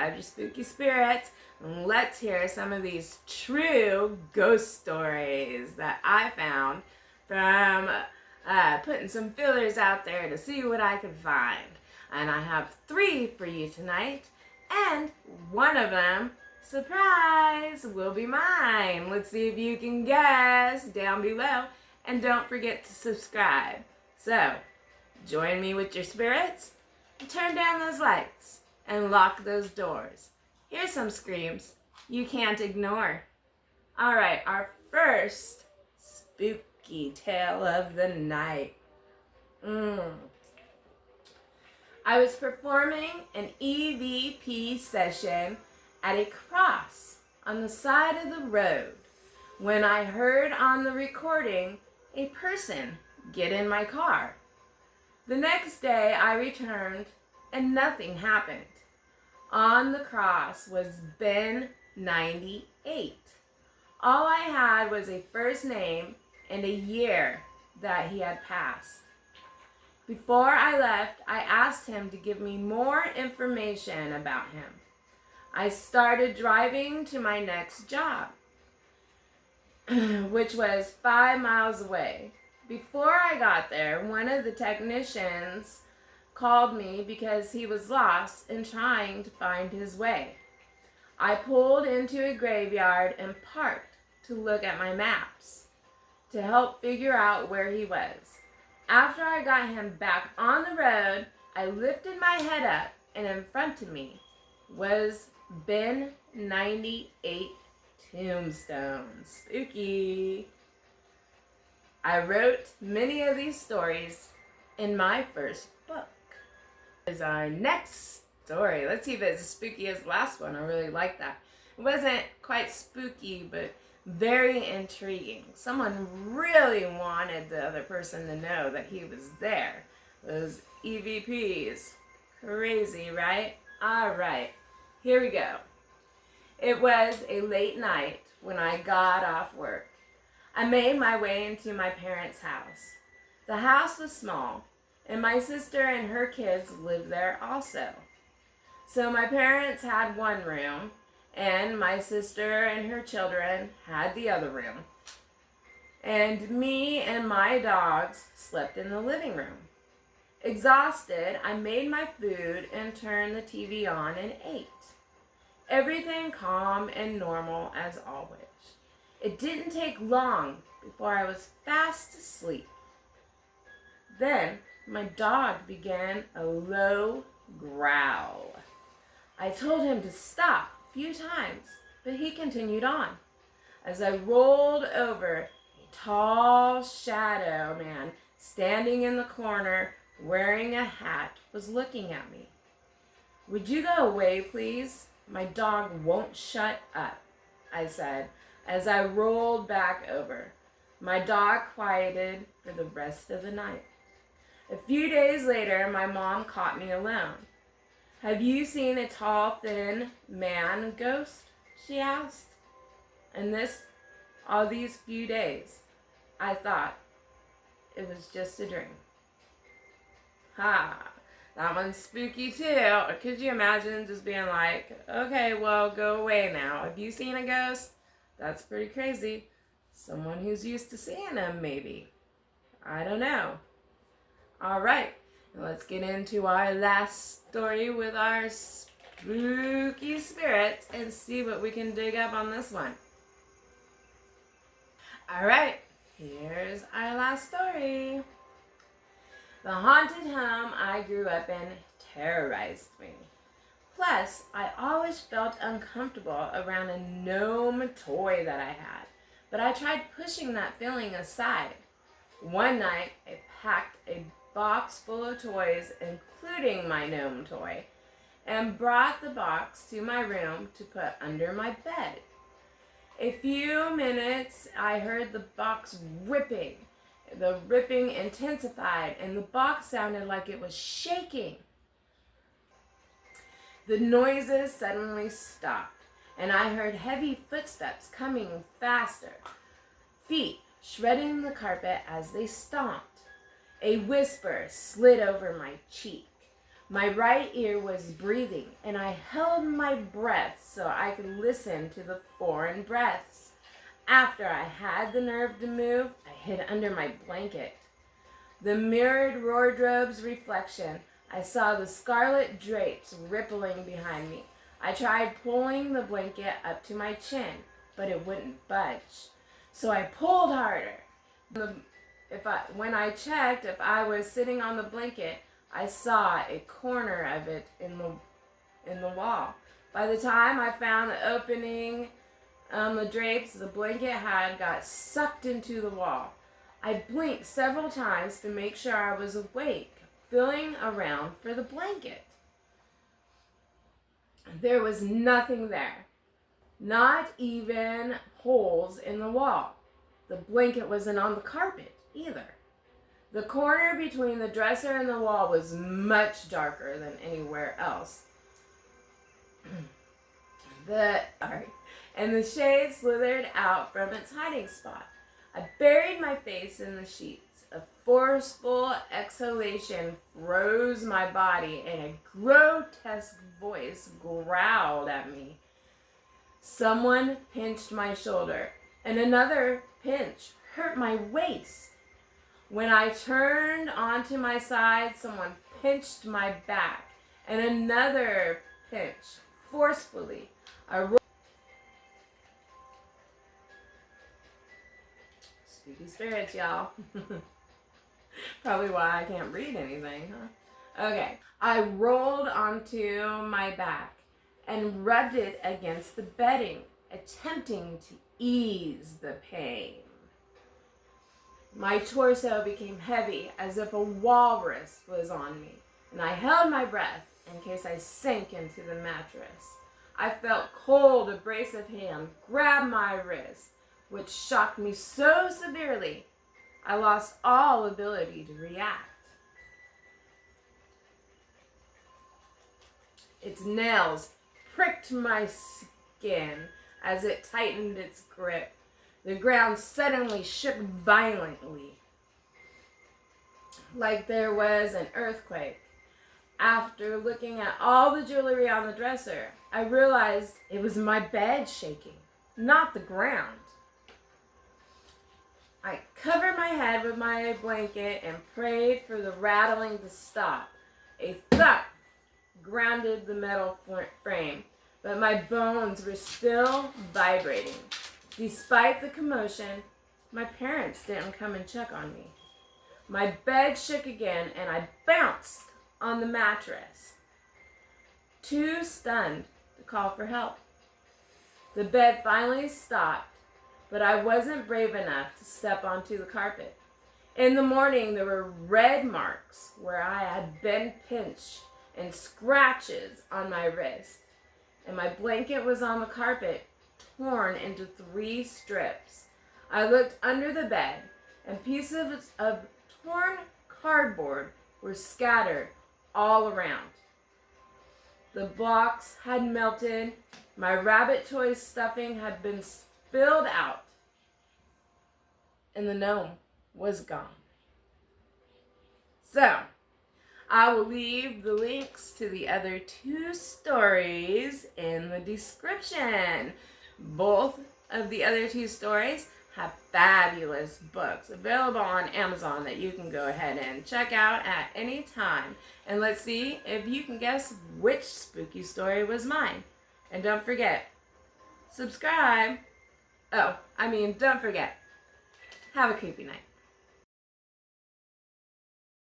grab your spooky spirits, and let's hear some of these true ghost stories that I found from putting some fillers out there to see what I could find. And I have 3 for you tonight, and one of them, surprise, will be mine. Let's see if you can guess down below, and don't forget to subscribe. So, join me with your spirits, and turn down those lights, and lock those doors. Here's some screams you can't ignore. All right, our first spooky tale of the night. I was performing an EVP session at a cross on the side of the road when I heard on the recording a person get in my car. The next day I returned and nothing happened. On the cross was Ben 98. All I had was a first name and a year that he had passed. Before I left, I asked him to give me more information about him. I started driving to my next job, which was 5 miles away. Before I got there, one of the technicians called me because he was lost and trying to find his way. I pulled into a graveyard and parked to look at my maps to help figure out where he was. After I got him back on the road, I lifted my head up, and in front of me was Ben 98 tombstone. Spooky. I wrote many of these stories in my first book. Is our next story. Let's see if it's as spooky as the last one. I really like that. It wasn't quite spooky, but very intriguing. Someone really wanted the other person to know that he was there. Those EVPs. Crazy, right? All right, here we go. It was a late night when I got off work. I made my way into my parents' house. The house was small, and my sister and her kids lived there also. So my parents had one room, and my sister and her children had the other room. And me and my dogs slept in the living room. Exhausted, I made my food and turned the TV on and ate. Everything calm and normal as always. It didn't take long before I was fast asleep. Then my dog began a low growl. I told him to stop a few times, but he continued on. As I rolled over, a tall shadow man standing in the corner wearing a hat was looking at me. "Would you go away, please? My dog won't shut up," I said as I rolled back over. My dog quieted for the rest of the night. A few days later, my mom caught me alone. "Have you seen a tall, thin man ghost?" she asked. And all these few days, I thought it was just a dream. Ha! That one's spooky too. Could you imagine just being like, "Okay, well, go away now. Have you seen a ghost?" That's pretty crazy. Someone who's used to seeing them, maybe. I don't know. All right, let's get into our last story with our spooky spirits and see what we can dig up on this one. All right, here's our last story. The haunted home I grew up in terrorized me. Plus, I always felt uncomfortable around a gnome toy that I had, but I tried pushing that feeling aside. One night, I packed a box full of toys, including my gnome toy, and brought the box to my room to put under my bed. A few minutes, I heard the box ripping. The ripping intensified, and the box sounded like it was shaking. The noises suddenly stopped, and I heard heavy footsteps coming faster, feet shredding the carpet as they stomped. A whisper slid over my cheek. My right ear was breathing, and I held my breath so I could listen to the foreign breaths. After I had the nerve to move, I hid under my blanket. The mirrored wardrobe's reflection, I saw the scarlet drapes rippling behind me. I tried pulling the blanket up to my chin, but it wouldn't budge. So I pulled harder. When I checked if I was sitting on the blanket, I saw a corner of it in the wall. By the time I found the opening, the drapes, the blanket had got sucked into the wall. I blinked several times to make sure I was awake, feeling around for the blanket. There was nothing there, not even holes in the wall. The blanket wasn't on the carpet either. The corner between the dresser and the wall was much darker than anywhere else. And the shade slithered out from its hiding spot. I buried my face in the sheets. A forceful exhalation froze my body, and a grotesque voice growled at me. Someone pinched my shoulder, and another pinch hurt my waist. When I turned onto my side, someone pinched my back, and another pinch forcefully. Spooky spirits, y'all. Probably why I can't read anything, huh? Okay. I rolled onto my back and rubbed it against the bedding, attempting to ease the pain. My torso became heavy as if a walrus was on me, and I held my breath in case I sank into the mattress. I felt cold, abrasive hand grab my wrist, which shocked me so severely I lost all ability to react. Its nails pricked my skin as it tightened its grip. The ground suddenly shook violently, like there was an earthquake. After looking at all the jewelry on the dresser, I realized it was my bed shaking, not the ground. I covered my head with my blanket and prayed for the rattling to stop. A thump grounded the metal frame, but my bones were still vibrating. Despite the commotion, my parents didn't come and check on me. My bed shook again, and I bounced on the mattress, too stunned to call for help. The bed finally stopped, but I wasn't brave enough to step onto the carpet. In the morning, there were red marks where I had been pinched and scratches on my wrist, and my blanket was on the carpet, torn into 3 strips. I looked under the bed, and pieces of torn cardboard were scattered all around. The blocks had melted, my rabbit toy stuffing had been spilled out, and the gnome was gone. So, I will leave the links to the other 2 stories in the description. Both of the other 2 stories have fabulous books available on Amazon that you can go ahead and check out at any time. And let's see if you can guess which spooky story was mine. And don't forget, subscribe. Don't forget, have a creepy night.